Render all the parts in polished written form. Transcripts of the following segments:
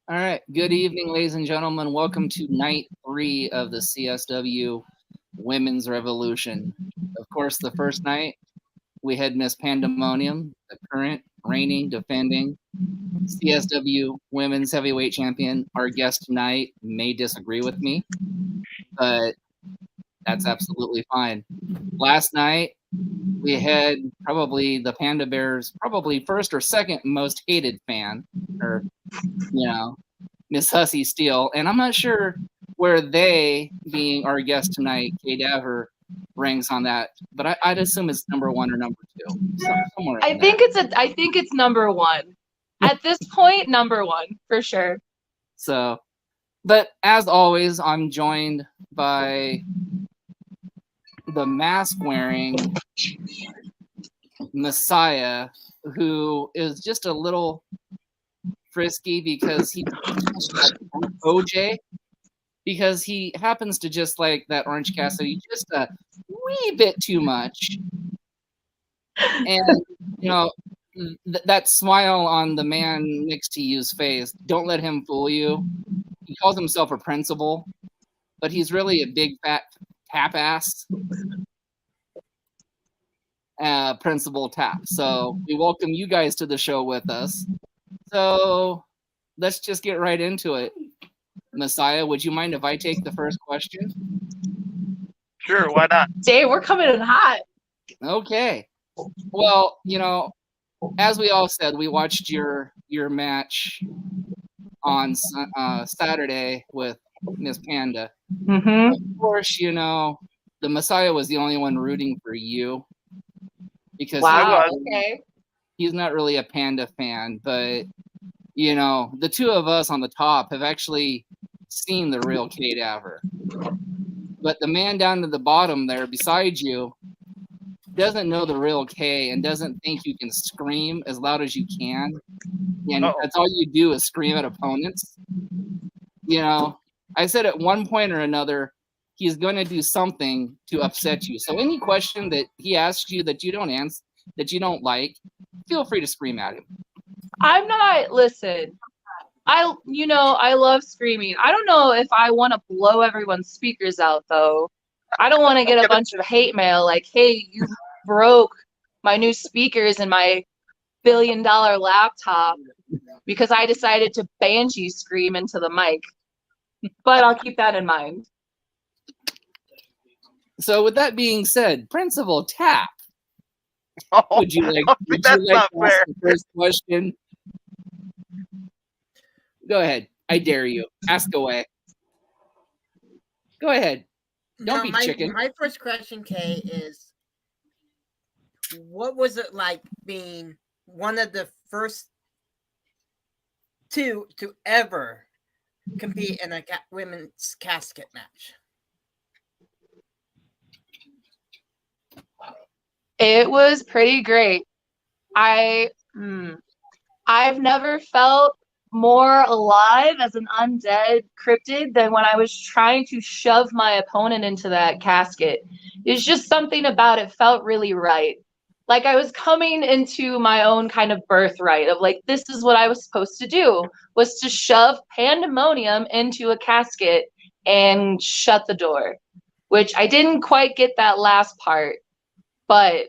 All right. Good evening, ladies and gentlemen. Welcome to night 3 of the CSW Women's Revolution. Of course, the first night we had Miss Pandemonium, the current reigning, defending CSW Women's Heavyweight Champion. Our guest tonight may disagree with me, but that's absolutely fine. Last night we had probably the Panda Bears, probably first or second most hated fan, or Miss Hussey Steele, and I'm not sure where they, being our guest tonight, Kay Daver, ranks on that, but I'd assume it's number 1 or number 2, somewhere. I think it's number 1 at this point. Number 1 for sure. So, but as always, I'm joined by the mask-wearing Messiah, who is just a little frisky because he OJ, because he happens to just like that Orange Cassidy just a wee bit too much, and that smile on the man next to you's face, don't let him fool you. He calls himself a principal, but he's really a big fat tap ass. Principal Tap. So we welcome you guys to the show with us. So let's just get right into it. Messiah, would you mind if I take the first question? Sure, why not? Dave, we're coming in hot. Okay. Well, as we all said, we watched your match on Saturday with Miss Panda. Mm-hmm. Of course, the Messiah was the only one rooting for you. Because he's not really a Panda fan, but the two of us on the top have actually seen the real Kay Daver. But the man down at the bottom there beside you doesn't know the real Kay and doesn't think you can scream as loud as you can. And that's all you do is scream at opponents. I said at one point or another, he's going to do something to upset you. So any question that he asks you that you don't answer, that you don't like, feel free to scream at him. Listen, I love screaming. I don't know if I want to blow everyone's speakers out, though. I don't want to get a bunch of hate mail like, hey, you broke my new speakers and my $1 billion laptop because I decided to banshee scream into the mic. But I'll keep that in mind. So with that being said, Principal Tap, would you like to ask the first question? Go ahead. I dare you. Ask away. Go ahead. Don't be chicken. My first question, Kay, is what was it like being one of the first two to ever compete in a women's casket match? It was pretty great. I've never felt more alive as an undead cryptid than when I was trying to shove my opponent into that casket. It's just something about it felt really right. Like I was coming into my own kind of birthright of like, this is what I was supposed to do, was to shove Pandemonium into a casket and shut the door, which I didn't quite get that last part. But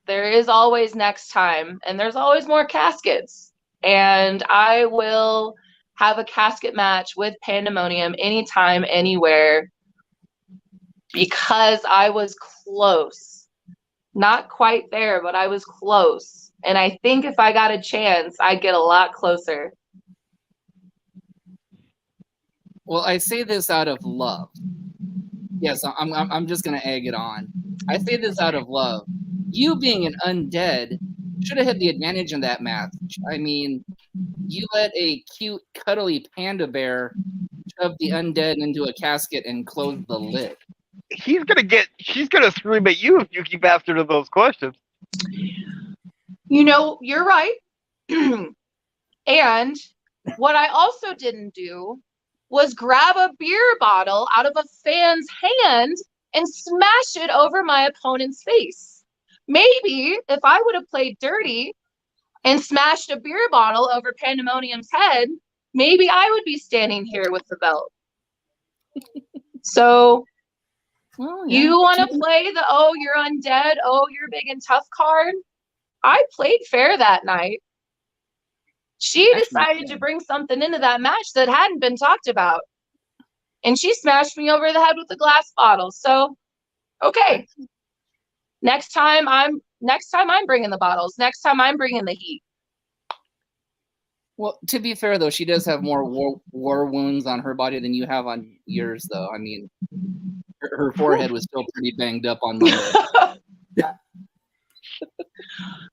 there is always next time, and there's always more caskets. And I will have a casket match with Pandemonium anytime, anywhere, because I was close. Not quite there, but I was close. And I think if I got a chance, I'd get a lot closer. Well, I say this out of love. Yes, I'm just going to egg it on. I say this out of love. You being an undead should have had the advantage in that match. I mean, you let a cute, cuddly panda bear shove the undead into a casket and close the lid. She's gonna scream at you if you keep asking her those questions. You're right. And what I also didn't do was grab a beer bottle out of a fan's hand and smash it over my opponent's face. Maybe if I would have played dirty and smashed a beer bottle over Pandemonium's head, maybe I would be standing here with the belt. So Well, yeah. you want to play the, oh, you're undead, oh, you're big and tough card? I played fair that night. She decided to bring something into that match that hadn't been talked about. And she smashed me over the head with a glass bottle. So, okay. Next time I'm bringing the bottles. Next time I'm bringing the heat. Well, to be fair though, she does have more war wounds on her body than you have on yours, though. I mean, her forehead was still pretty banged up on Monday.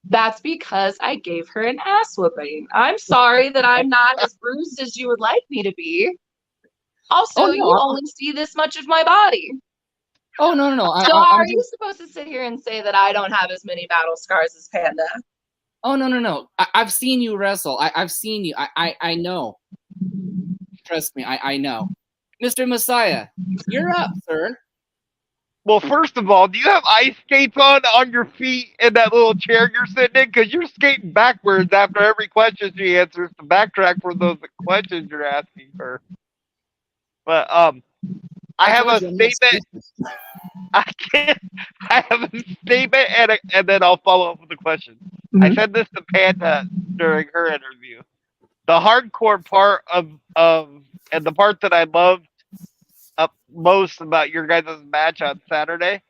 That's because I gave her an ass whooping. I'm sorry that I'm not as bruised as you would like me to be. Also, you only see this much of my body. Oh, no. So are you supposed to sit here and say that I don't have as many battle scars as Panda? Oh, no. I've seen you wrestle. I've seen you. I know. Trust me, I know. Mr. Messiah, you're up, sir. Well, first of all, do you have ice skates on your feet in that little chair you're sitting in? Because you're skating backwards after every question she answers to backtrack for those questions you're asking her. But I have a statement. I have a statement and then I'll follow up with a question. Mm-hmm. I said this to Panda during her interview. The hardcore part of and the part that I loved most about your guys' match on Saturday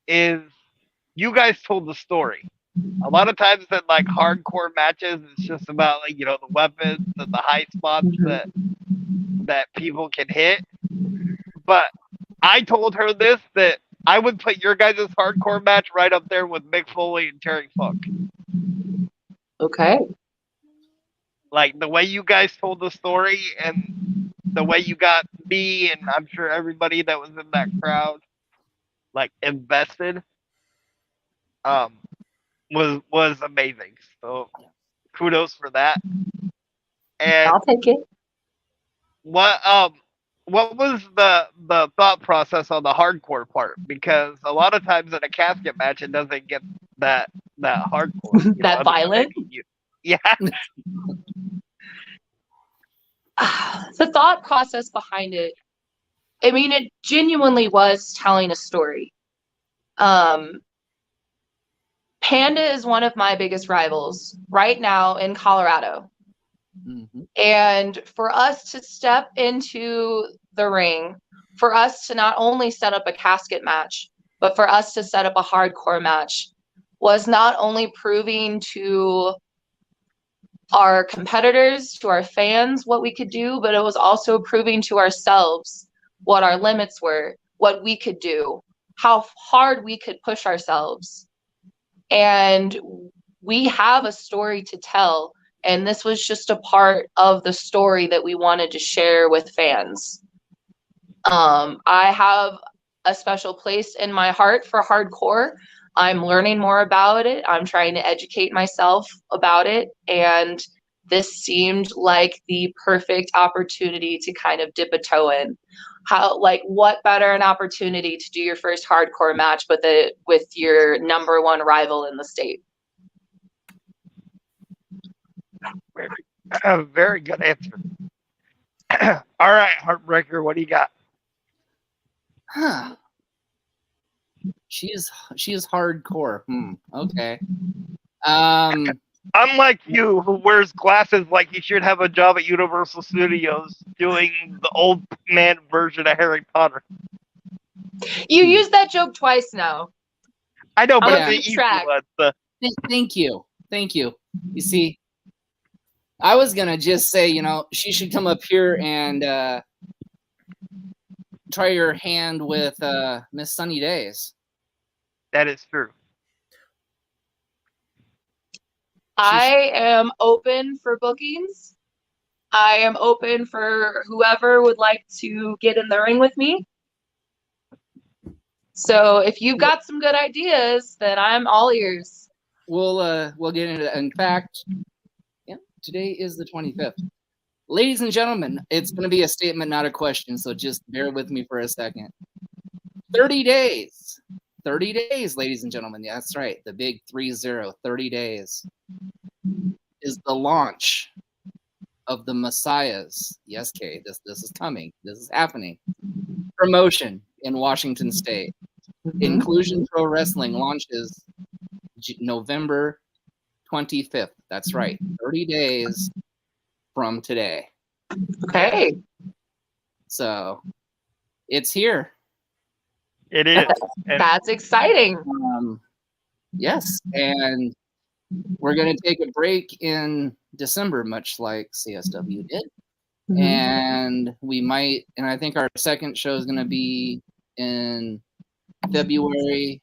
is you guys told the story. A lot of times in like hardcore matches, it's just about like, you know, the weapons and the high spots that people can hit. But I told her that I would put your guys' hardcore match right up there with Mick Foley and Terry Funk. Okay. Like the way you guys told the story and the way you got me and I'm sure everybody that was in that crowd like invested was amazing. So kudos for that. And I'll take it. What was the thought process on the hardcore part? Because a lot of times in a casket match it doesn't get that hardcore. That violent? Yeah. The thought process behind it, I mean, it genuinely was telling a story. Panda is one of my biggest rivals right now in Colorado. Mm-hmm. And for us to step into the ring, for us to not only set up a casket match, but for us to set up a hardcore match was not only proving to our competitors, to our fans, what we could do, but it was also proving to ourselves what our limits were, what we could do, how hard we could push ourselves. And we have a story to tell, and this was just a part of the story that we wanted to share with fans. I have a special place in my heart for hardcore. I'm learning more about it. I'm trying to educate myself about it. And this seemed like the perfect opportunity to kind of dip a toe in. What better an opportunity to do your first hardcore match with your number one rival in the state? Very good answer. All right, Heartbreaker, what do you got? Huh. She is hardcore. Okay. Unlike you, who wears glasses like he should have a job at Universal Studios doing the old man version of Harry Potter. You used that joke twice now. I know, but it's easy one. Thank you. You see, I was gonna just say, she should come up here and try her hand with Miss Sunny Days. That is true. I am open for bookings. I am open for whoever would like to get in the ring with me. So if you've got some good ideas, then I'm all ears. We'll get into that. In fact, today is the 25th. Ladies and gentlemen, it's going to be a statement, not a question, so just bear with me for a second. 30 days. 30 days, ladies and gentlemen. Yeah, that's right. The big 30, 30 days is the launch of the Messiahs. Yes, Kay, this is coming. This is happening. Promotion in Washington State. Inclusion Pro Wrestling launches November 25th. That's right. 30 days from today. Okay. So it's here. It is. And That's exciting. Yes. And we're going to take a break in December, much like CSW did. And we might, and I think our second show is going to be in February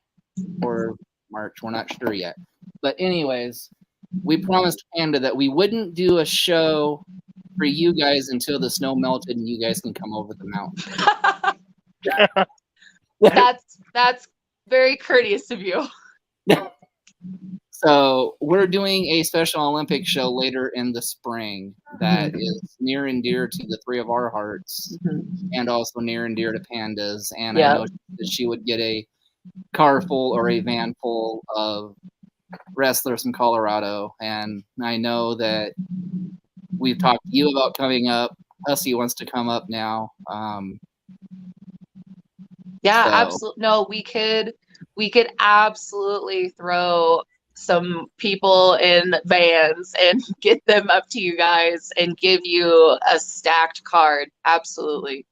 or March. We're not sure yet. But anyways, we promised Panda that we wouldn't do a show for you guys until the snow melted and you guys can come over the mountain. That's very courteous of you. So we're doing a Special Olympic show later in the spring that is near and dear to the three of our hearts and also near and dear to Panda's. And I know that she would get a car full or a van full of wrestlers from Colorado. And I know that we've talked to you about coming up. Hussey wants to come up now. Absolutely. No, we could absolutely throw some people in vans and get them up to you guys and give you a stacked card. Absolutely.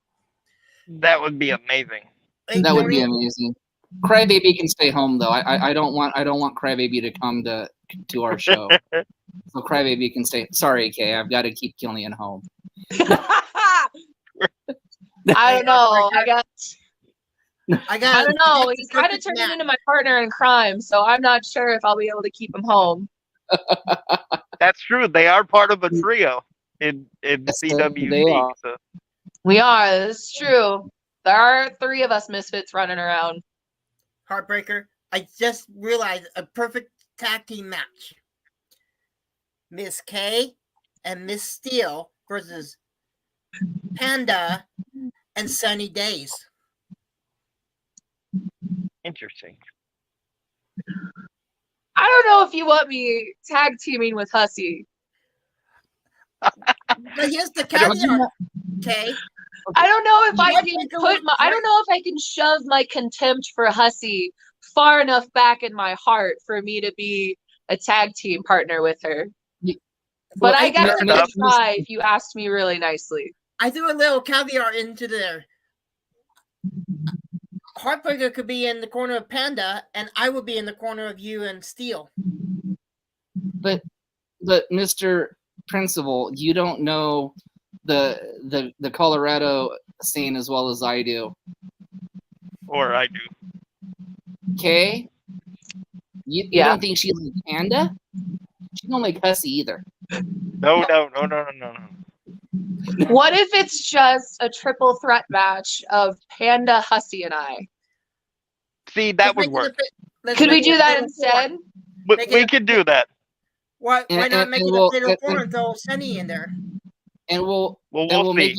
that would be amazing. That would be amazing. Crybaby can stay home though. I don't want Crybaby to come to our show. So Crybaby can stay. Sorry, Kay, I've got to keep Killian home. I don't know. I don't know. He's kind of turning into my partner in crime, so I'm not sure if I'll be able to keep him home. That's true. They are part of a trio in Yes, CWC. they are. So. We are. This is true. There are 3 of us misfits running around. Heartbreaker. I just realized a perfect tag team match. Miss K and Miss Steel versus Panda and Sunny Days. Interesting. I don't know if you want me tag teaming with Hussey. But here's the caveat, okay? I don't know if You I might can think it put was I don't know if I can shove my contempt for Hussey far enough back in my heart for me to be a tag team partner with her. But I guess I could try if you asked me really nicely. I threw a little caveat into there. Heartbreaker could be in the corner of Panda, and I would be in the corner of you and Steel. But Mr. Principal, you don't know the Colorado scene as well as I do. Or I do. Kay, you don't think she's like Panda? She don't like Hussey either. No. What if it's just a triple threat match of Panda, Hussey, and I? See, that would work. Could we do that instead? We could do that. Why not make it a fatal four and throw Sunny in there? And we'll see.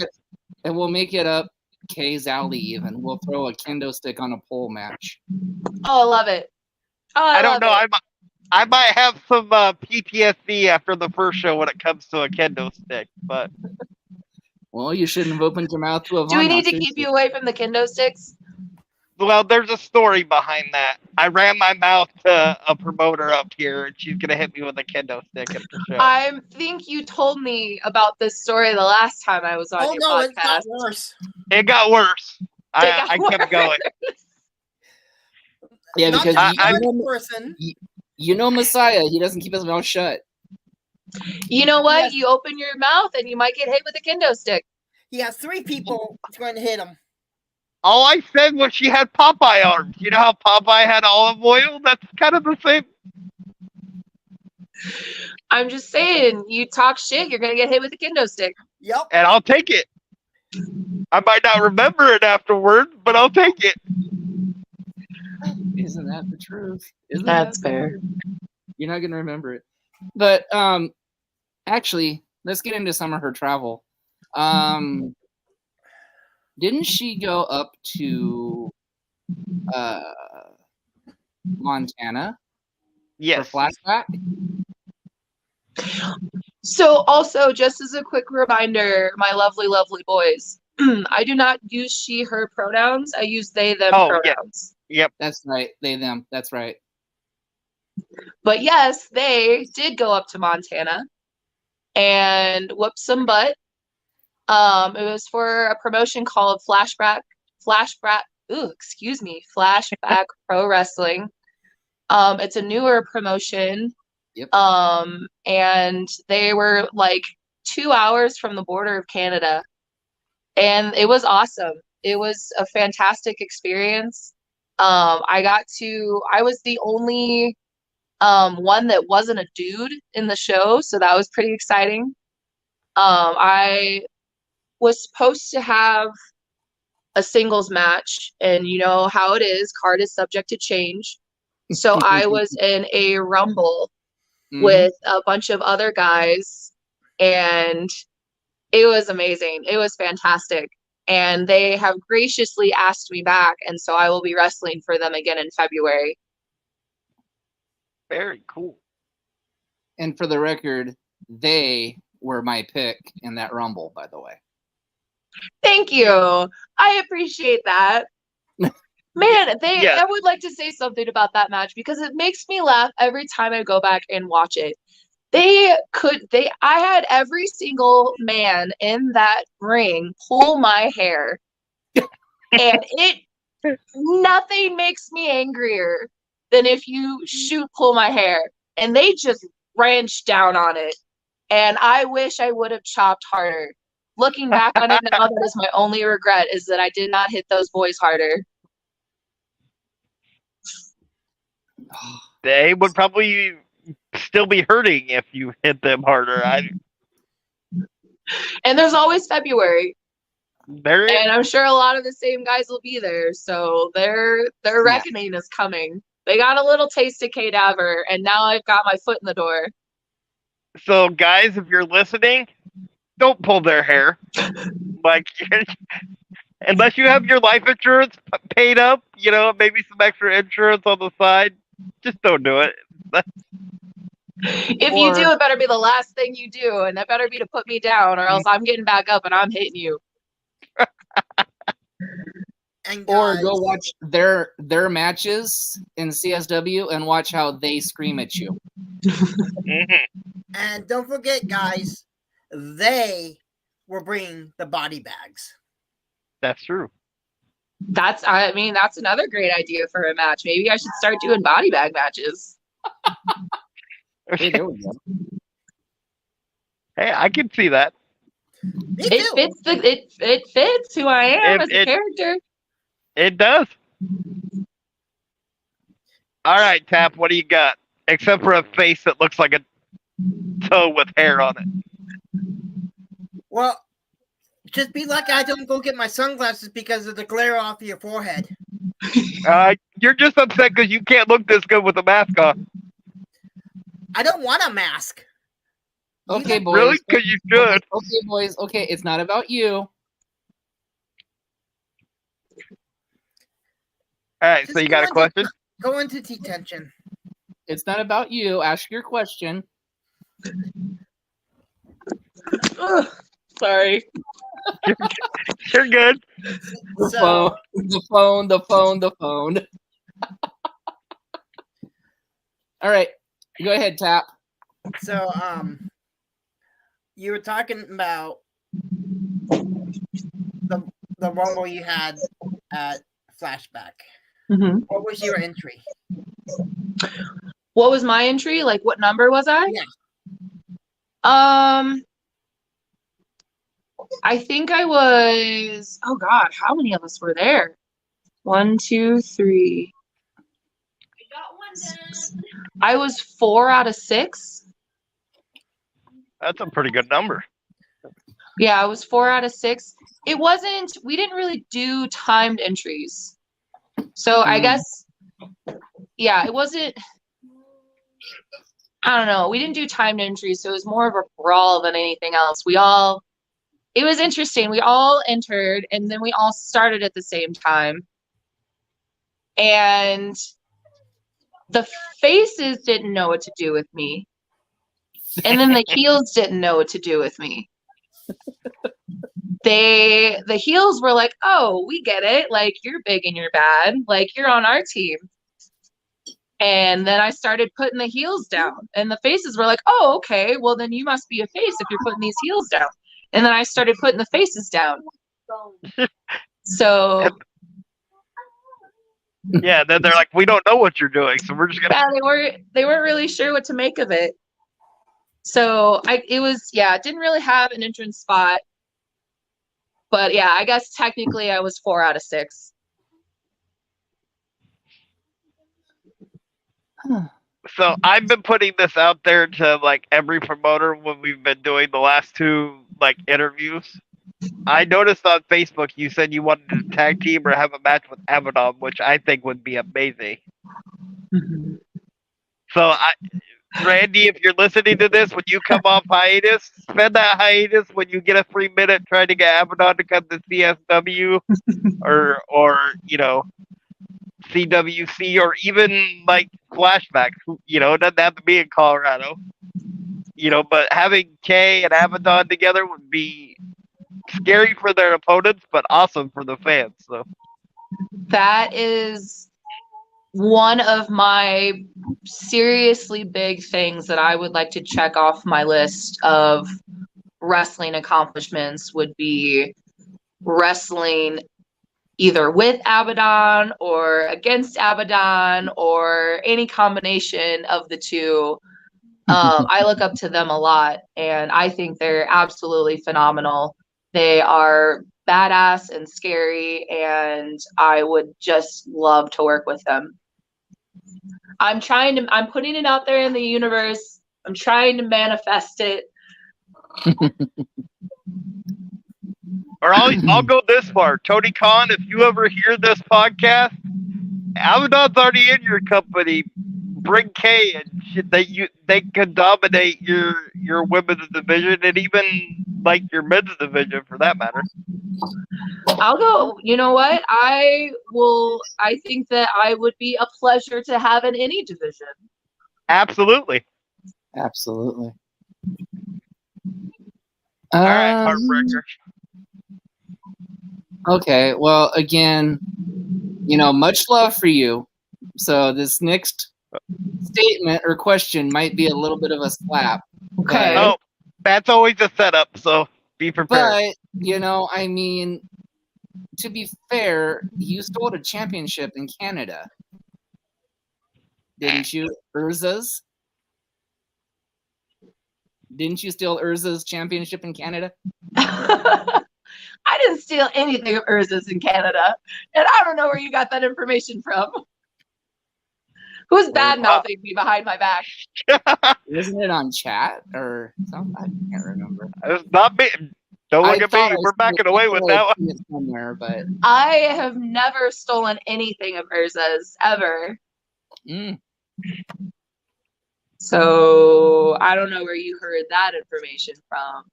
make it up Kay's alley even. We'll throw a kendo stick on a pole match. Oh, I love it. Oh, I don't know. It. I might have some PTSD after the first show when it comes to a kendo stick, but well, you shouldn't have opened your mouth to a. Do we need to keep you away from the kendo sticks? Well, there's a story behind that. I ran my mouth to a promoter up here, and she's gonna hit me with a kendo stick at the show. I think you told me about this story the last time I was on your podcast. It got worse. It got worse. I kept going. Yeah, because you know Messiah, he doesn't keep his mouth shut. You know what? Yes. You open your mouth and you might get hit with a kendo stick. He has 3 people trying to hit him. All I said was she had Popeye arms. You know how Popeye had olive oil? That's kind of the same. I'm just saying, you talk shit, you're gonna get hit with a kendo stick. Yep. And I'll take it. I might not remember it afterward, but I'll take it. Isn't that the truth? That's fair. You're not gonna remember it. But actually, let's get into some of her travel. Didn't she go up to Montana? Yes. For flashback? So also, just as a quick reminder, my lovely, lovely boys, I do not use she, her pronouns. I use they, them pronouns. Yep. That's right. They, them. That's right. But yes, they did go up to Montana and whoop some butt. It was for a promotion called Flashback, Flashback Pro Wrestling. It's a newer promotion. Yep. And they were like 2 hours from the border of Canada. And it was awesome. It was a fantastic experience. I was the only one that wasn't a dude in the show, so that was pretty exciting. I was supposed to have a singles match, and you know how it is, card is subject to change. So I was in a rumble with a bunch of other guys, and it was amazing. It was fantastic. And they have graciously asked me back, and so I will be wrestling for them again in February. Very cool. And for the record, they were my pick in that Rumble, by the way. Thank you. I appreciate that. Man, I would like to say something about that match because it makes me laugh every time I go back and watch it. I had every single man in that ring pull my hair. And nothing makes me angrier than if you pull my hair. And they just wrenched down on it. And I wish I would have chopped harder. Looking back on it now, that is my only regret, is that I did not hit those boys harder. They would probably still be hurting if you hit them harder. And there's always February. And I'm sure a lot of the same guys will be there. So their reckoning is coming. They got a little taste of cadaver, and now I've got my foot in the door. So, guys, if you're listening, don't pull their hair. Like, unless you have your life insurance paid up, maybe some extra insurance on the side, just don't do it. If you do, it better be the last thing you do, and that better be to put me down, or else I'm getting back up and I'm hitting you. Or go watch their matches in CSW and watch how they scream at you. And don't forget, guys, they were bringing the body bags. That's true. That's another great idea for a match. Maybe I should start doing body bag matches. Hey, there we go. Hey, I can see that. It fits who I am as a character. It does. All right, Tap, what do you got? Except for a face that looks like a toe with hair on it. Well, just be lucky I don't go get my sunglasses because of the glare off your forehead. You're just upset because you can't look this good with a mask on. I don't want a mask. Okay, boys. Really? Because you should. Okay, boys. Okay, it's not about you. All right, so you got a question? Go into detention. It's not about you. Ask your question. Sorry. You're good. The phone. All right, go ahead, Tap. So, you were talking about the rumble you had at Flashback. Mm-hmm. What was your entry? What was my entry? Like, what number was I? Yeah. I think I was. Oh God, how many of us were there? 1, 2, 3. I was 4 out of 6. That's a pretty good number. Yeah, I was 4 out of 6. We didn't really do timed entries. So I guess, yeah, it wasn't, I don't know. We didn't do timed entries, so it was more of a brawl than anything else. It was interesting. We all entered, and then we all started at the same time. And the faces didn't know what to do with me. And then the heels didn't know what to do with me. The heels were like, "Oh, we get it. Like, you're big and you're bad. Like, you're on our team." And then I started putting the heels down, and the faces were like, "Oh, okay. Well, then you must be a face if you're putting these heels down." And then I started putting the faces down. So Yeah, then they're like, we don't know what you're doing, so we're just gonna. yeah, they weren't really sure what to make of it. So it didn't really have an entrance spot. But yeah, I guess technically I was 4 out of 6. So I've been putting this out there to like every promoter when we've been doing the last 2 like interviews. I noticed on Facebook you said you wanted to tag team or have a match with Abaddon, which I think would be amazing. So Randy, if you're listening to this, when you come off hiatus, spend that hiatus when you get a free minute trying to get Abaddon to come to CSW or CWC or even like flashbacks. It doesn't have to be in Colorado. But having Kay and Abaddon together would be scary for their opponents, but awesome for the fans. So That is one of my seriously big things that I would like to check off my list of wrestling accomplishments would be wrestling either with Abaddon or against Abaddon or any combination of the two. I look up to them a lot, and I think they're absolutely phenomenal. They are badass and scary, and I would just love to work with them. I'm putting it out there in the universe. I'm trying to manifest it. Or I'll go this far. Tony Khan, if you ever hear this podcast, Abaddon's already in your company. Bring Kay and shit they can dominate your women's division and even like your men's division for that matter. I'll go. You know what? I think that I would be a pleasure to have in any division. Absolutely. Absolutely. All right, Heartbreaker. Okay, well, again, much love for you. So this next statement or question might be a little bit of a slap. Okay. Oh, that's always a setup, so be prepared. But, to be fair, you stole a championship in Canada. Didn't you? Urza's? Didn't you steal Urza's championship in Canada? I didn't steal anything of Urza's in Canada, and I don't know where you got that information from. Who's bad mouthing me behind my back? Isn't it on chat or something? I can't remember. It's not me. Don't look at me. We're backing away with that one. Somewhere, but I have never stolen anything of Urza's ever. So I don't know where you heard that information from.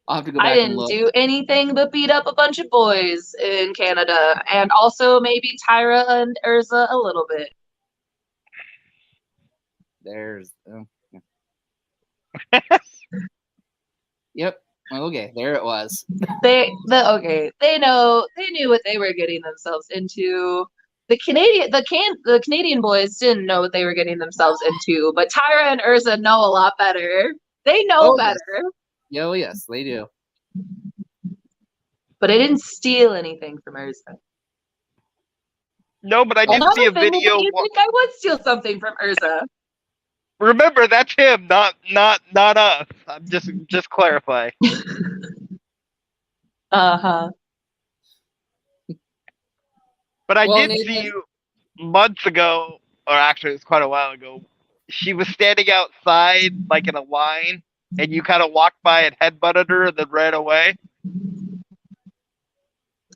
I'll have to go back I and didn't look. do anything but beat up a bunch of boys in Canada, and also maybe Tyra and Urza a little bit. There's. Yep. Okay, there it was. They knew what they were getting themselves into. The Canadian boys didn't know what they were getting themselves into, but Tyra and Urza know a lot better. They know better. Oh, yes, they do. But I didn't steal anything from Urza. No, but I did see a video. You think I would steal something from Urza? Remember, that's him, not us. I'm just clarifying. Uh-huh. But I did see you months ago, or actually it was quite a while ago. She was standing outside, like in a line, and you kind of walked by and headbutted her and then ran away.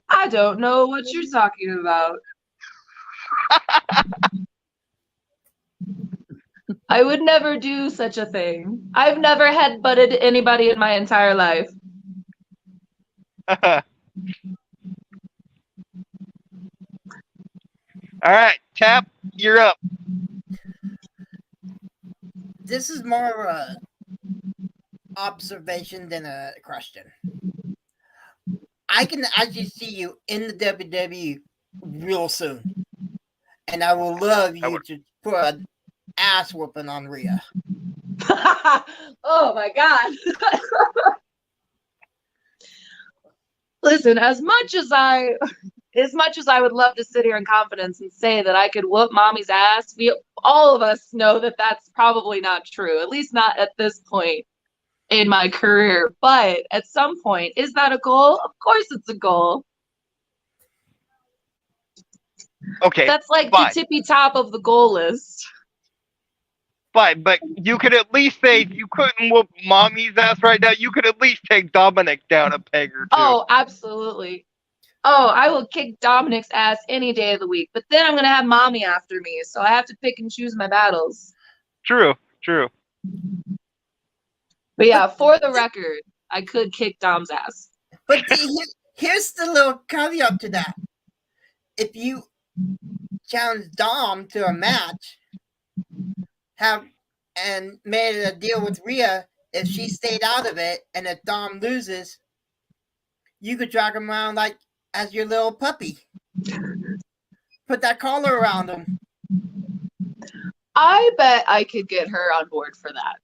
I don't know what you're talking about. I would never do such a thing. I've never headbutted anybody in my entire life. All right, Tap, you're up. this is more of a observation than a question. I can actually see you in the WWE real soon, and I will love you to put an ass whooping on Rhea. Oh my God. Listen, as much as I would love to sit here in confidence and say that I could whoop mommy's ass, all of us know that that's probably not true, at least not at this point in my career. But at some point, is that a goal? Of course it's a goal. Okay. That's like fine. the tippy top of the goal list. Fine, but you could at least say if you couldn't whoop mommy's ass right now, you could at least take Dominic down a peg or two. Oh, absolutely. Oh, I will kick Dominic's ass any day of the week. But then I'm going to have mommy after me, so I have to pick and choose my battles. True. But yeah, for the record, I could kick Dom's ass. But here's the little caveat to that. If you challenge Dom to a match, and made a deal with Rhea, if she stayed out of it, and if Dom loses, you could drag him around like as your little puppy. Put that collar around him. I bet I could get her on board for that.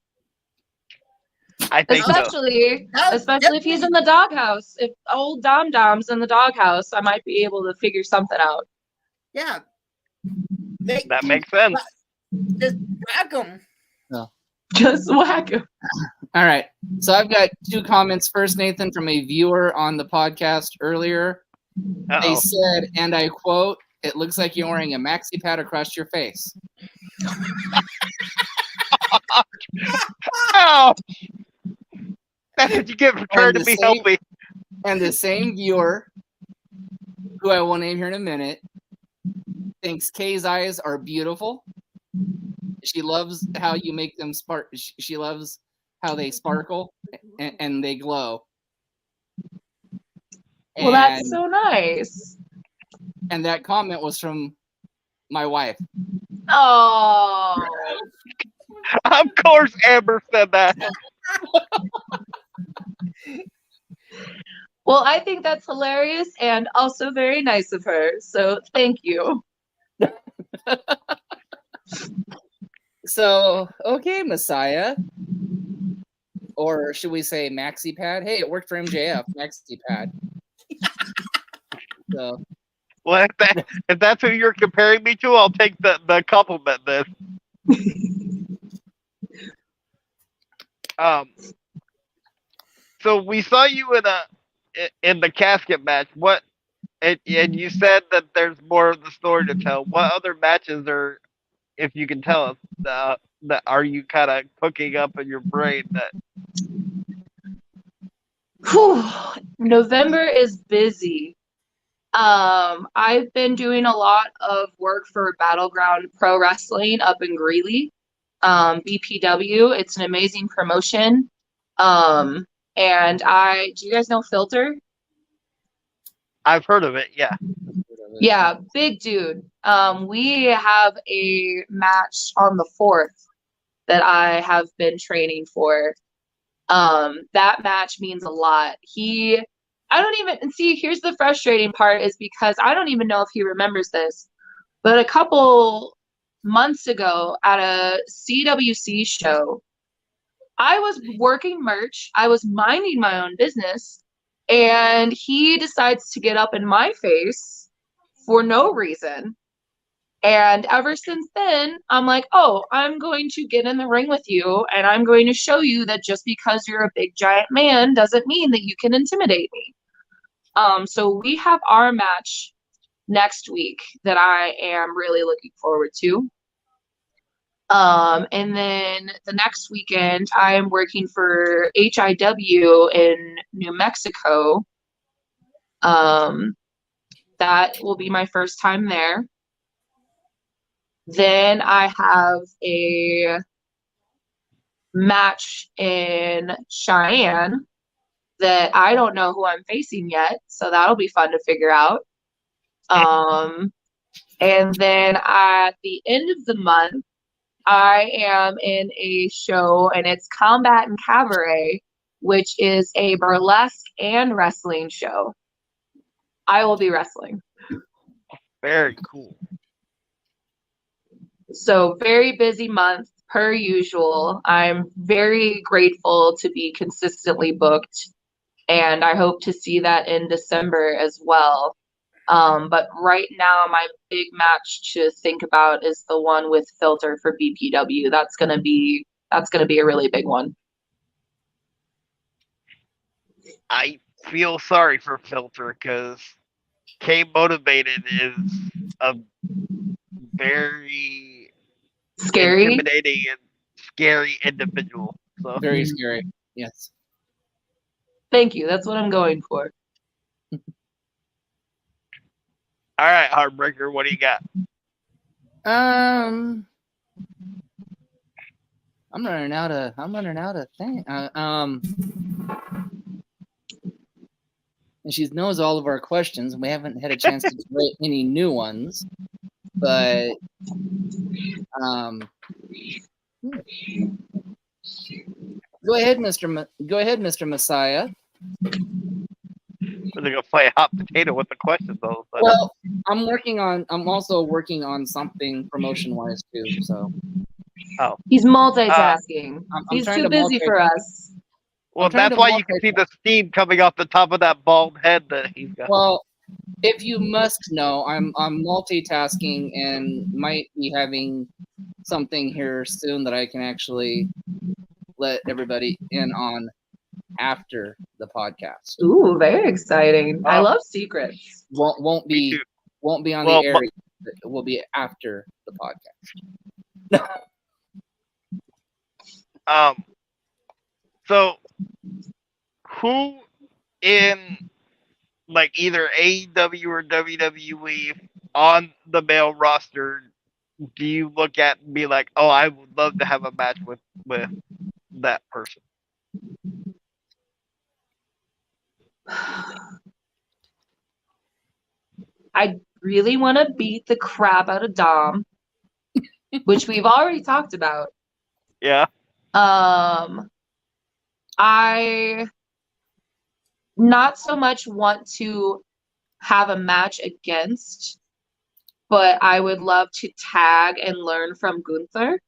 I think especially if he's in the doghouse. If old Dom's in the doghouse, I might be able to figure something out. Yeah. That makes sense. Just whack him. No. Just whack him. All right. So I've got two comments. First, Nathan, from a viewer on the podcast earlier. Uh-oh. They said, and I quote, "It looks like you're wearing a maxi pad across your face." Oh, that's what you get for trying to be healthy. And the same viewer, who I will name here in a minute, thinks Kay's eyes are beautiful. She loves how you make them spark. She loves how they sparkle and they glow. Well, that's so nice. And that comment was from my wife. Oh. Of course, Amber said that. Well, I think that's hilarious and also very nice of her. So thank you. So, okay, Messiah. Or should we say Maxi Pad? Hey, it worked for MJF, Maxi Pad. So, well, if that's who you're comparing me to, I'll take the compliment then. So we saw you in the casket match. And you said that there's more of the story to tell. What other matches are, if you can tell us, that are you kind of cooking up in your brain that? Whew. November is busy. I've been doing a lot of work for Battleground Pro Wrestling up in Greeley. BPW. It's an amazing promotion. And do you guys know Filter? I've heard of it, yeah. Yeah, big dude. We have a match on the 4th that I have been training for. That match means a lot. I don't even see, here's the frustrating part is because I don't even know if he remembers this, but a couple months ago at a CWC show, I was working merch, I was minding my own business, and he decides to get up in my face for no reason. And ever since then, I'm like, oh, I'm going to get in the ring with you, and I'm going to show you that just because you're a big giant man doesn't mean that you can intimidate me. So we have our match next week that I am really looking forward to. And then the next weekend, I am working for HIW in New Mexico. That will be my first time there. Then I have a match in Cheyenne that I don't know who I'm facing yet, so that'll be fun to figure out. And then at the end of the month, I am in a show, and it's Combat and Cabaret, which is a burlesque and wrestling show. I will be wrestling. Very cool. So very busy month per usual. I'm very grateful to be consistently booked, and I hope to see that in December as well. But right now, my big match to think about is the one with Filter for BPW. That's gonna be a really big one. I feel sorry for Filter because K Motivated is a very Scary. intimidating and scary individual. So Very scary. Yes. Thank you. That's what I'm going for. all right, Heartbreaker, what do you got? I'm running out of things. And she knows all of our questions, and we haven't had a chance to write any new ones. But go ahead, Mr. Messiah. We're gonna play hot potato with the questions though. Well, I'm also working on something promotion wise too. So He's multitasking. I'm He's trying too to busy for us. well, trying that's to why you can see the steam coming off the top of that bald head that he's got. Well, if you must know, I'm multitasking and might be having something here soon that I can actually let everybody in on after the podcast. Ooh, very exciting. I love secrets. Won't Me be too. won't be on Well, the air. It will be after the podcast. So who in like either AEW or WWE on the male roster do you look at and be like, oh, I would love to have a match with that person? I really want to beat the crap out of Dom, which we've already talked about. Yeah. I not so much want to have a match against, but I would love to tag and learn from Gunther.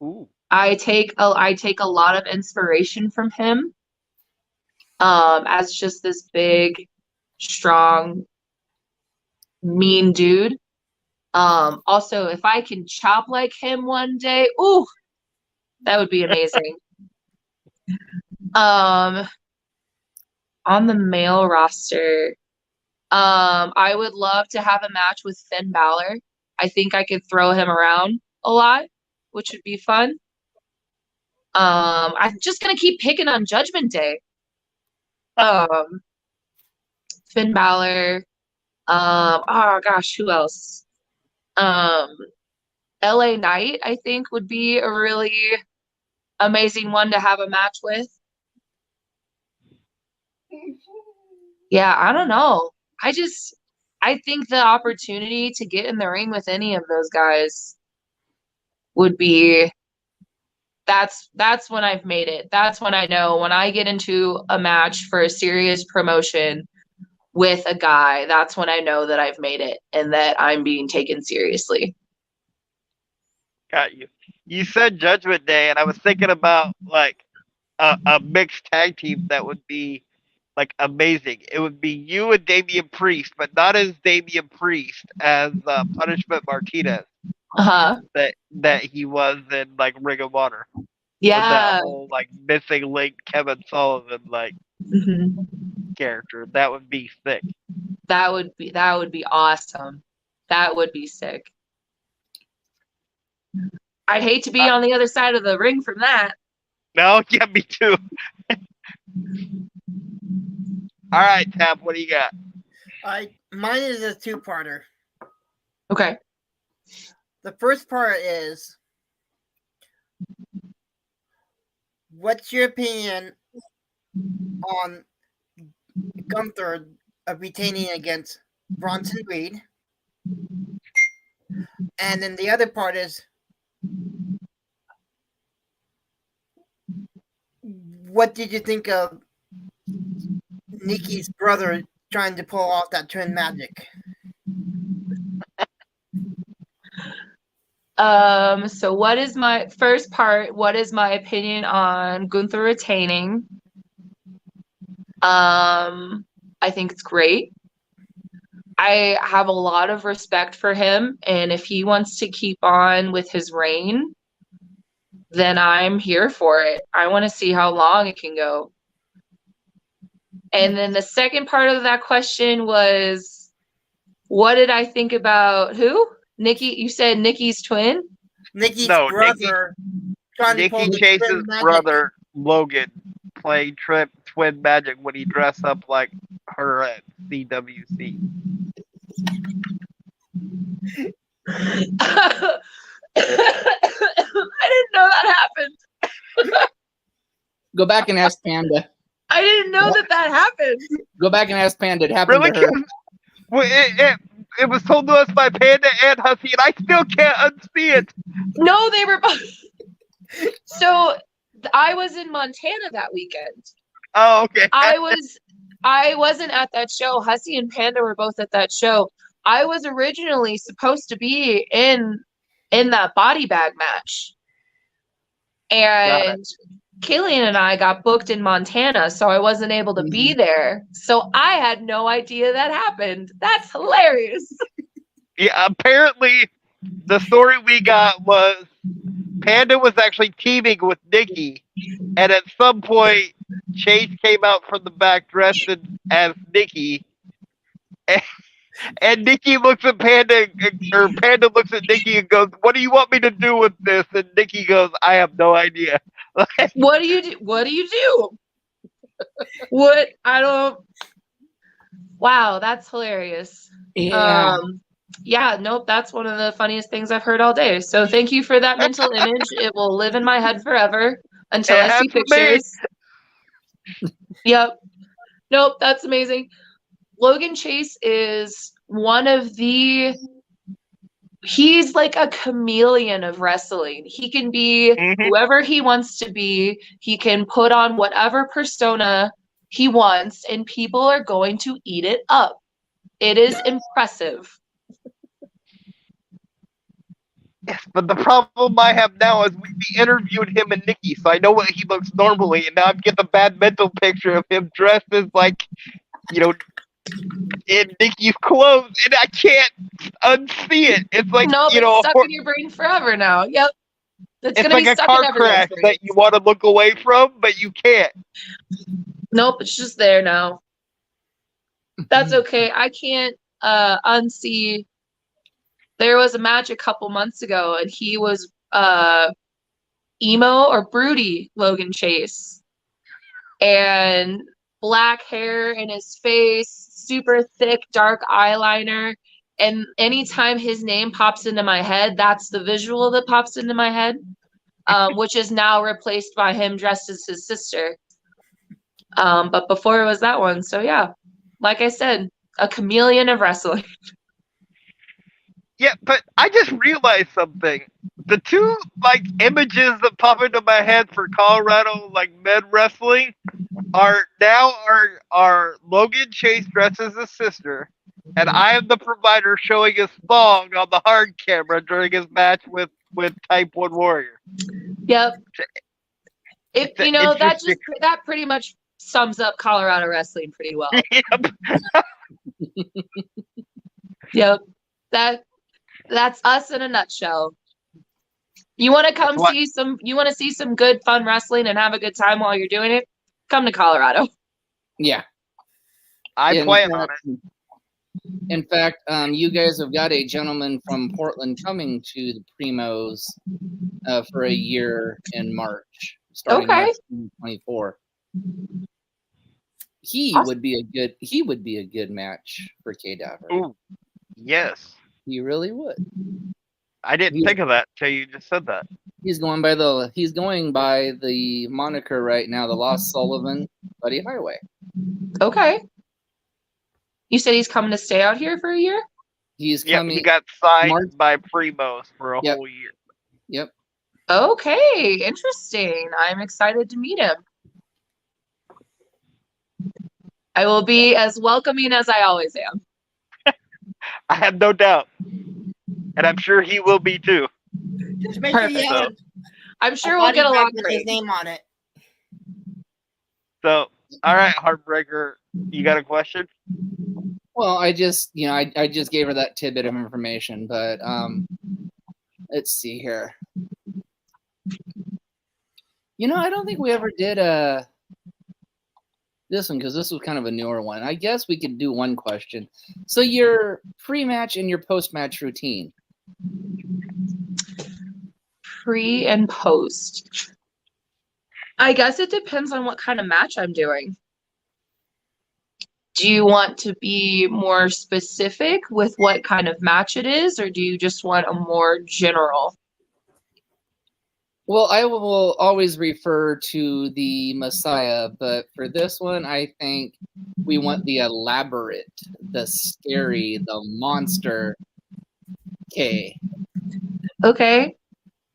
Ooh. I take a lot of inspiration from him, as just this big, strong, mean dude. Also, if I can chop like him one day, ooh, that would be amazing. On the male roster, I would love to have a match with Finn Balor. I think I could throw him around a lot, which would be fun. I'm just gonna keep picking on Judgment Day. Finn Balor. Oh gosh, who else? LA Knight, I think, would be a really amazing one to have a match with. Yeah, I don't know. I think the opportunity to get in the ring with any of those guys would be that's when I've made it. That's when I know when I get into a match for a serious promotion with a guy, that's when I know that I've made it and that I'm being taken seriously. Got you. You said Judgment Day, and I was thinking about like a mixed tag team that would be like amazing. It would be you and Damian Priest, but not as Damian Priest, as Punishment Martinez. That he was in like Ring of Honor. Yeah. With that whole like missing link Kevin Sullivan like character. That would be sick. That would be awesome. That would be sick. I'd hate to be on the other side of the ring from that. No, yeah, me too. All right, Tab, what do you got? Mine is a two-parter. Okay. The first part is, what's your opinion on Gunther retaining against Bronson Reed? And then the other part is, what did you think of Nikki's brother trying to pull off that twin magic? So what is my first part? What is my opinion on Gunther retaining? I think it's great. I have a lot of respect for him, and if he wants to keep on with his reign, then I'm here for it. I want to see how long it can go. And then the second part of that question was, what did I think about who? Nikki, you said Nikki's twin? Nikki's No, brother trying to pull Nikki the Chase's twin magic. brother Logan playing twin magic when he dressed up like her at CWC. I didn't know that happened. Go back and ask Panda. I didn't know that happened. Go back and ask Panda. It happened Really? to her. Well, it was told to us by Panda and Hussy, and I still can't unsee it. No, they were both. So I was in Montana that weekend. Oh, okay. I wasn't at that show. Hussy and Panda were both at that show. I was originally supposed to be in that body bag match. And Killian and I got booked in Montana, so I wasn't able to be there. So I had no idea that happened. That's hilarious. Yeah, apparently the story we got was Panda was actually teaming with Nikki, and at some point Chase came out from the back dressed as Nikki, and Nikki looks at Panda, or Panda looks at Nikki and goes, "What do you want me to do with this?" And Nikki goes, "I have no idea." What do you do? What do you do? What? I don't. Wow, that's hilarious. Yeah. Yeah, nope, that's one of the funniest things I've heard all day. So thank you for that mental image. It will live in my head forever until I see pictures. Yep. Nope, that's amazing. Logan Chase is one of the he's like a chameleon of wrestling. He can be whoever he wants to be. He can put on whatever persona he wants, and people are going to eat it up. It is impressive. Yes, but the problem I have now is we interviewed him and Nikki, so I know what he looks normally, and now I'm getting a bad mental picture of him dressed as like, in Nikki's clothes, and I can't unsee it. It's like it's stuck in your brain forever now. Yep. It's gonna like be a stuck car in crash brains. that you want to look away from, but you can't. Nope, it's just there now. That's okay. I can't unsee. There was a match a couple months ago, and he was emo or broody Logan Chase, and black hair in his face, super thick dark eyeliner, and anytime his name pops into my head, that's the visual that pops into my head, which is now replaced by him dressed as his sister. But before it was that one. So yeah, like I said, a chameleon of wrestling. Yeah, but I just realized something. The two images that pop into my head for Colorado men wrestling are Logan Chase dressed as his sister, and I am the provider showing his thong on the hard camera during his match with Type 1 Warrior. Yep. That pretty much sums up Colorado wrestling pretty well. Yep. Yep. That's us in a nutshell. You want to you want to see some good fun wrestling and have a good time while you're doing it? Come to Colorado. Yeah. I plan on it. In fact, you guys have got a gentleman from Portland coming to the Primos for a year in March, starting March 2024. He would be a good match for K-Dapper. Ooh, yes. He really would. I didn't think of that until you just said that. He's going by the moniker right now, the Lost Sullivan Buddy Highway. Okay. You said he's coming to stay out here for a year? He's coming. He got signed by Primos for a whole year. Yep. Okay, interesting. I'm excited to meet him. I will be as welcoming as I always am. I have no doubt, and I'm sure he will be too. Just make sure you Perfect. have I'm sure a we'll get body bag along with his great. name on it. So, all right, Heartbreaker, you got a question? Well, I just, I just gave her that tidbit of information, but let's see here. I don't think we ever did this one because this was kind of a newer one. I guess we could do one question. So your pre-match and your post-match routine. Pre and post. I guess it depends on what kind of match I'm doing. Do you want to be more specific with what kind of match it is, or do you just want a more general? Well, I will always refer to the Messiah, but for this one, I think we want the elaborate, the scary, the monster K. Okay.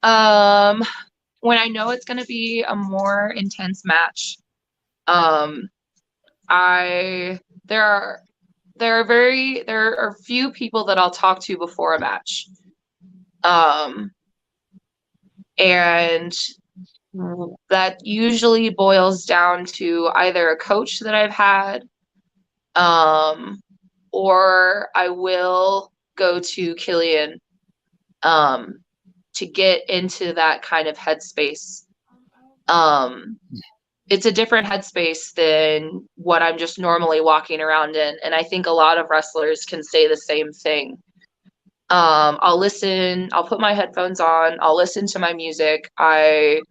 When I know it's going to be a more intense match, there are few people that I'll talk to before a match. And that usually boils down to either a coach that I've had, or I will go to Killian to get into that kind of headspace. It's a different headspace than what I'm just normally walking around in. And I think a lot of wrestlers can say the same thing. I'll put my headphones on, I'll listen to my music, I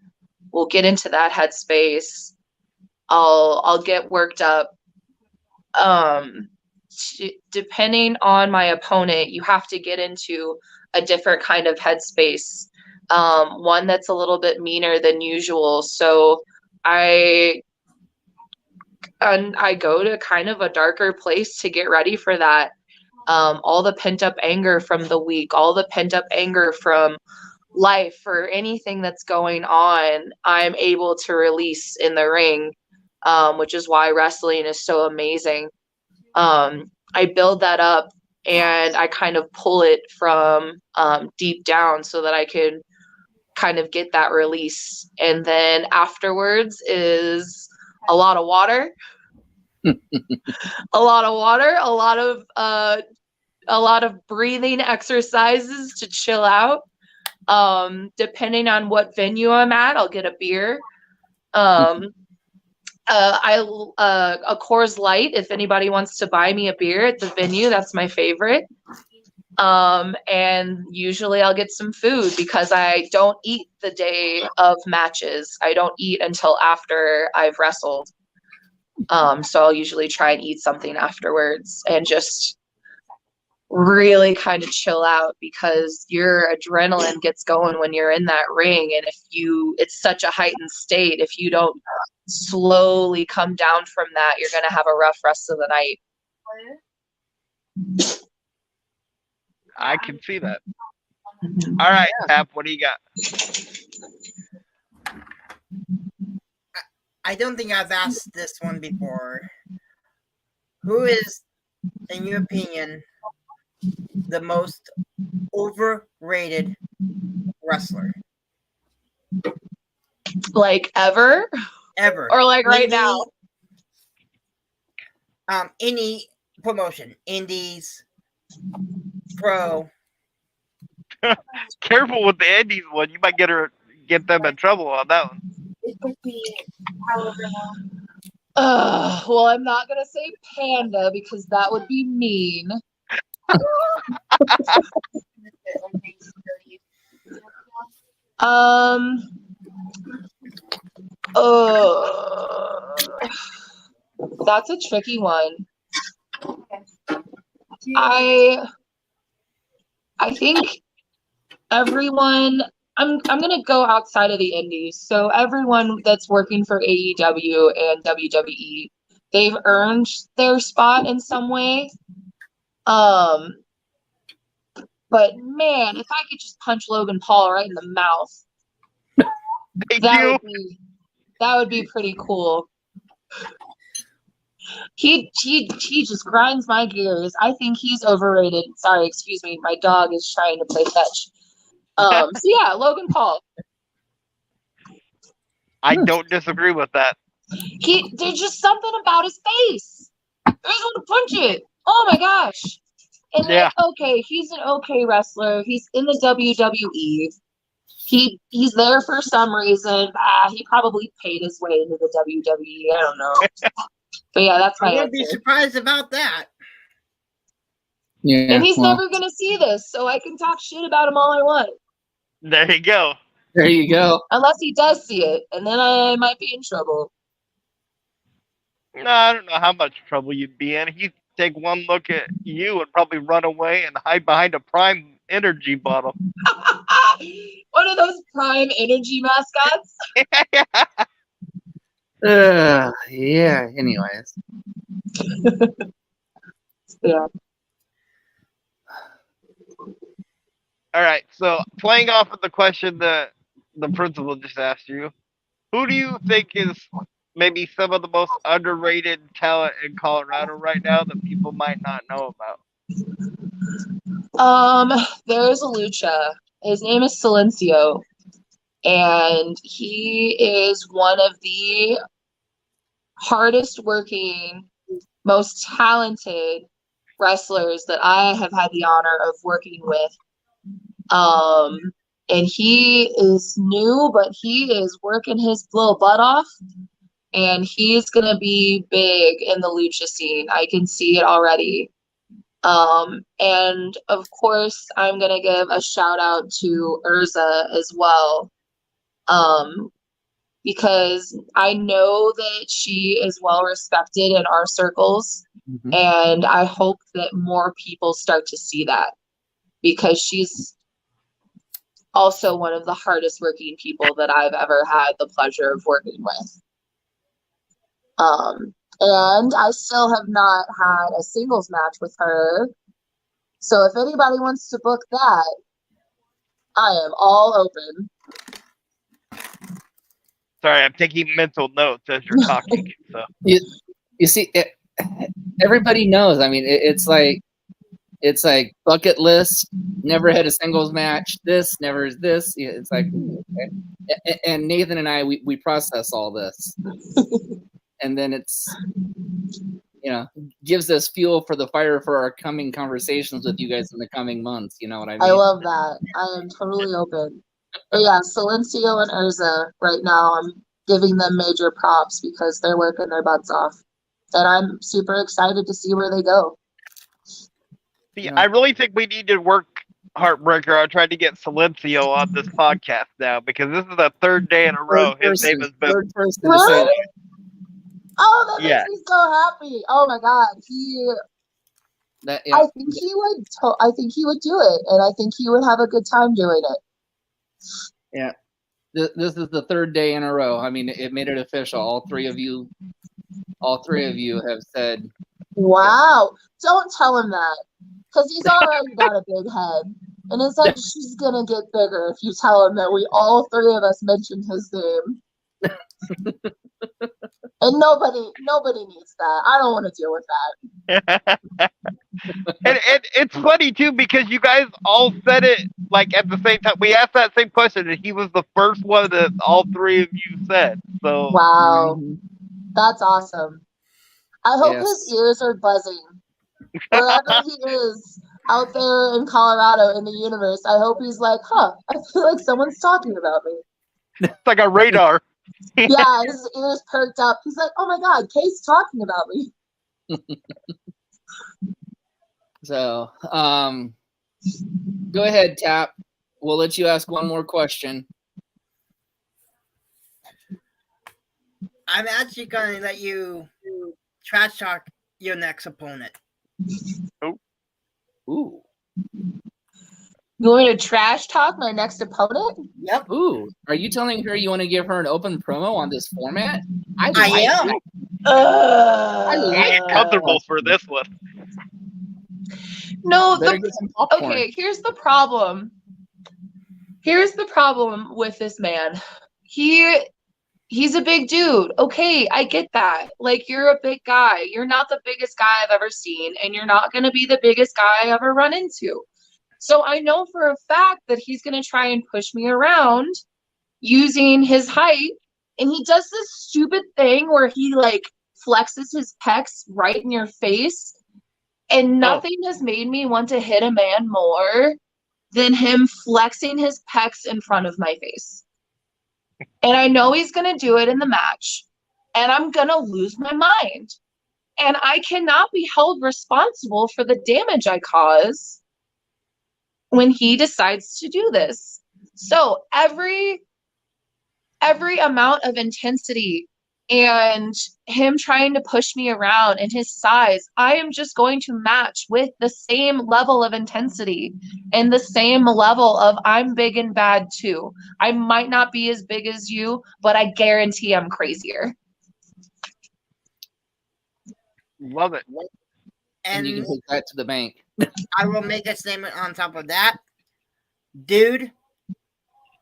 will get into that headspace, I'll get worked up. Depending on my opponent, you have to get into a different kind of headspace, one that's a little bit meaner than usual. So I go to kind of a darker place to get ready for that. All the pent up anger from the week, all the pent up anger from life or anything that's going on, I'm able to release in the ring, which is why wrestling is so amazing. I build that up and I kind of pull it from deep down so that I can kind of get that release. And then afterwards is a lot of water. A lot of breathing exercises to chill out. Depending on what venue I'm at, I'll get a beer. A Coors Light, if anybody wants to buy me a beer at the venue, that's my favorite. And usually I'll get some food because I don't eat the day of matches. I don't eat until after I've wrestled. So I'll usually try and eat something afterwards and just really kind of chill out because your adrenaline gets going when you're in that ring. And it's such a heightened state. If you don't slowly come down from that, you're going to have a rough rest of the night. I can see that. All right, Pap, what do you got? I don't think I've asked this one before. Who is, in your opinion, the most overrated wrestler? Like ever? Ever. Or like right now? Any promotion. Indies, pro. Careful with the Indies one. You might get them in trouble on that one. Well, I'm not gonna say Panda because that would be mean. That's a tricky one. I think everyone, I'm gonna go outside of the indies. So everyone that's working for AEW and WWE, they've earned their spot in some way. But man, if I could just punch Logan Paul right in the mouth, that would be pretty cool. He just grinds my gears. I think he's overrated. Sorry, excuse me. My dog is trying to play fetch. So yeah, Logan Paul. I don't disagree with that. There's just something about his face. I just want to punch it. Oh my gosh. And Yeah. okay, he's an okay wrestler. He's in the WWE. He's there for some reason. He probably paid his way into the WWE. I don't know. But yeah, that's my I wouldn't be answer. surprised about that. Yeah, And he's well, never gonna see this, so I can talk shit about him all I want. There you go. there you go. Unless he does see it, and then I might be in trouble. No, I don't know how much trouble you'd be in. He'd take one look at you and probably run away and hide behind a Prime energy bottle. One of those Prime Energy mascots. Yeah. Anyways, Yeah. All right, so playing off of the question that the principal just asked you, who do you think is maybe some of the most underrated talent in Colorado right now that people might not know about? There's a lucha. His name is Silencio, and he is one of the hardest working, most talented wrestlers that I have had the honor of working with. And he is new, but he is working his little butt off, and he's gonna be big in the lucha scene. I can see it already. And of course, I'm gonna give a shout out to Urza as well, because I know that she is well respected in our circles, and I hope that more people start to see that, because she's also one of the hardest working people that I've ever had the pleasure of working with. And I still have not had a singles match with her. So if anybody wants to book that, I am all open. Sorry, I'm taking mental notes as you're talking. So you see, everybody knows. I mean, it's like bucket list. Never had a singles match. This never is this. It's like, okay. And Nathan and I, we process all this, and then it's, gives us fuel for the fire for our coming conversations with you guys in the coming months. You know what I mean? I love that. I am totally open. But yeah, Silencio and Urza right now, I'm giving them major props because they're working their butts off. And I'm super excited to see where they go. See, I really think we need to work Heartbreaker. I tried to get Silencio on this podcast now because this is the third day in a row his name has been. Third person to say that. Oh, that makes me so happy! Oh my God, I think he would. I think he would do it, and I think he would have a good time doing it. Yeah, this is the third day in a row. I mean, it made it official. All three of you have said. Wow! Don't tell him that, because he's already got a big head, and his head is gonna get bigger if you tell him that we all three of us mentioned his name. And nobody needs that. I don't want to deal with that. and it's funny too because you guys all said it like at the same time. We asked that same question, and he was the first one that all three of you said. So wow, that's awesome. I hope his ears are buzzing wherever he is out there in Colorado in the universe. I hope he's like, I feel like someone's talking about me. It's like a radar. Yeah, his ears perked up. He's like, oh my God, Kay's talking about me. So, go ahead, Tap. We'll let you ask one more question. I'm actually going to let you trash talk your next opponent. Ooh. You want me to trash talk my next opponent? Yep. Ooh. Are you telling her you want to give her an open promo on this format? I am. He's comfortable for this one. No, popcorn. okay, here's the problem. Here's the problem with this man. He he's a big dude. Okay, I get that. Like, you're a big guy. You're not the biggest guy I've ever seen, and you're not going to be the biggest guy I ever run into. So I know for a fact that he's going to try and push me around using his height. And he does this stupid thing where he like flexes his pecs right in your face. And nothing has made me want to hit a man more than him flexing his pecs in front of my face. And I know he's going to do it in the match. And I'm going to lose my mind. And I cannot be held responsible for the damage I cause when he decides to do this. So every amount of intensity and him trying to push me around and his size, I am just going to match with the same level of intensity and the same level of I'm big and bad too. I might not be as big as you, but I guarantee I'm crazier. Love it. And you can take that to the bank. I will make a statement on top of that. Dude,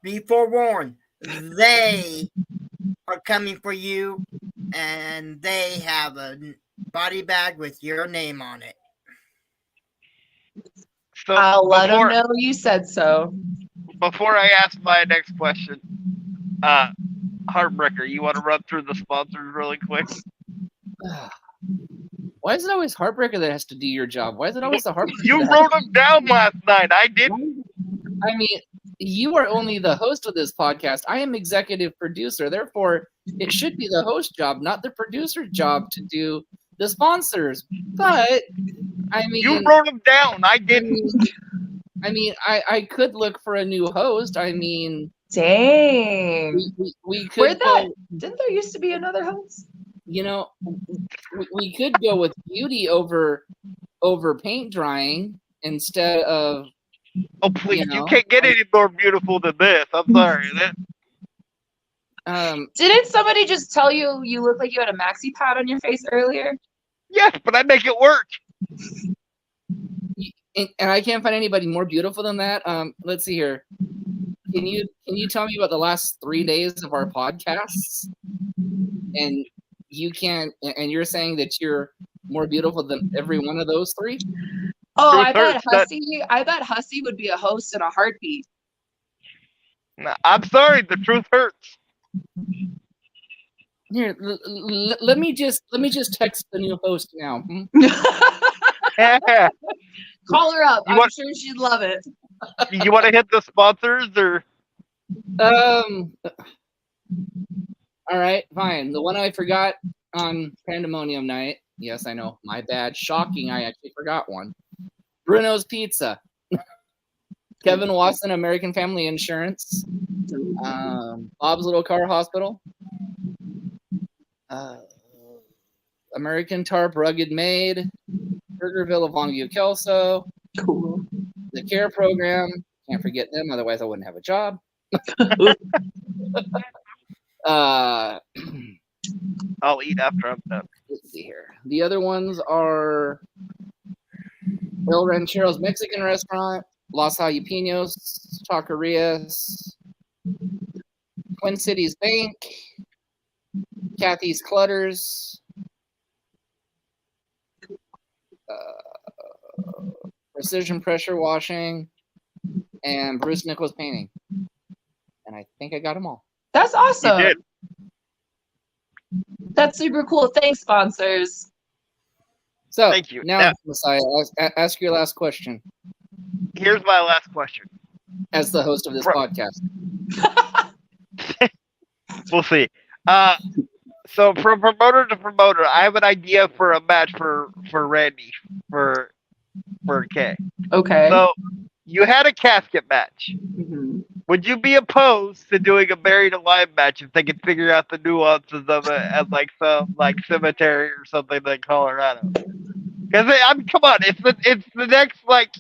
be forewarned. They are coming for you, and they have a body bag with your name on it. So I'll let him know you said so. Before I ask my next question, Heartbreaker, you want to run through the sponsors really quick? Why is it always Heartbreaker that has to do your job? Why is it always the Heartbreaker? You wrote them down last night. I didn't. I mean, you are only the host of this podcast. I am executive producer. Therefore, it should be the host job, not the producer's job to do the sponsors. But, I mean... You wrote them down. I didn't. I could look for a new host. I mean... Dang. We could Didn't there used to be another host? You know, we could go with beauty over paint drying instead of... Oh, please. You can't get any more beautiful than this. I'm sorry. Didn't somebody just tell you you look like you had a maxi pad on your face earlier? Yes, but I make it work. And I can't find anybody more beautiful than that. Let's see here. Can you tell me about the last 3 days of our podcasts? And you can't, and you're saying that you're more beautiful than every one of those three? Oh, I bet Hussy would be a host in a heartbeat. I'm sorry, the truth hurts. Here, let me just text the new host now. Call her up. I'm sure she'd love it. You want to hit the sponsors or? All right, fine. The one I forgot on Pandemonium night. Yes, I know. My bad. Shocking. I actually forgot one. Bruno's Pizza. Kevin Watson, American Family Insurance. Bob's Little Car Hospital. American Tarp Rugged Made. Burgerville of Longview Kelso. Cool. The Care Program. Can't forget them, otherwise I wouldn't have a job. I'll eat after I'm done. Let's see here. The other ones are El Ranchero's Mexican Restaurant, Los Jalapenos Taquerias, Twin Cities Bank, Kathy's Clutters, Precision Pressure Washing, and Bruce Nichols Painting. And I think I got them all. That's awesome. You did. That's super cool. Thanks, sponsors. So, thank you. Now, Messiah, ask your last question. Here's my last question. As the host of this podcast. We'll see. So from promoter to promoter, I have an idea for a match for Randy for Kay. Okay. So you had a casket match. Mm-hmm. Would you be opposed to doing a buried alive match if they could figure out the nuances of it at like some like cemetery or something like Colorado? Because come on, it's the next like,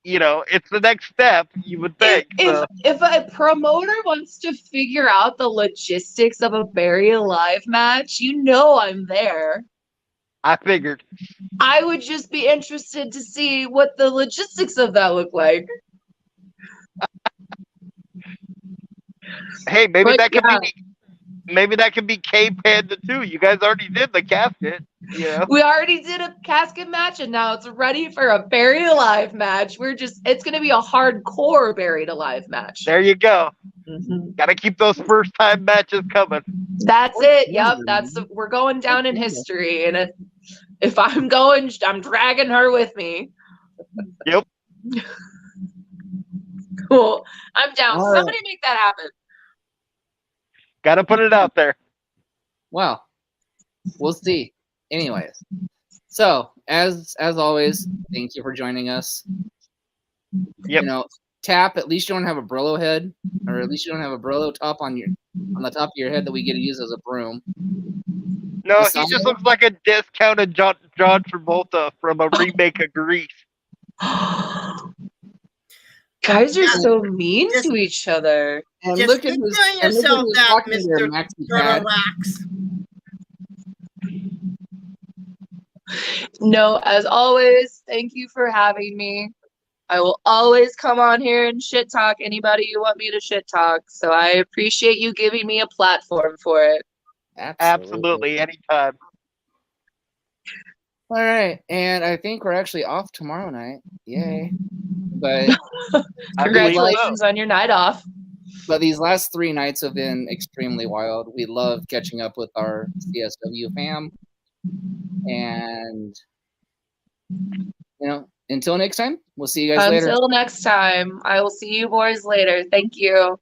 you know, it's the next step. You would think. If a promoter wants to figure out the logistics of a buried alive match, you know I'm there. I figured. I would just be interested to see what the logistics of that look like. Hey, maybe But that could yeah. be. Maybe that could be K Panda too. You guys already did the casket. You know. We already did a casket match and now it's ready for a buried alive match. It's going to be a hardcore buried alive match. There you go. Mhm. Got to keep those first time matches coming. That's it. Yep. We're going down in history. And if I'm going, I'm dragging her with me. Yep. Cool. I'm down. All right. Somebody make that happen. Got to put it out there. Well, we'll see. Anyways, so as always, thank you for joining us. Yep. You know, Tap, at least you don't have a Brillo head, or at least you don't have a Brillo top on the top of your head that we get to use as a broom. No, he Besides- just looks like a discounted John Travolta from a remake of Grease. Guys are so mean to each other. And Just look at keep his, doing and look at yourself his that, talking there, Mr. Maxi Turtle Pad. Wax. No, as always, thank you for having me. I will always come on here and shit talk anybody you want me to shit talk. So I appreciate you giving me a platform for it. Absolutely, anytime. All right, and I think we're actually off tomorrow night. Yay! But Congratulations on your night off. But these last 3 nights have been extremely wild. We love catching up with our CSW fam. And, you know, until next time, we'll see you guys later. Until next time, I will see you boys later. Thank you.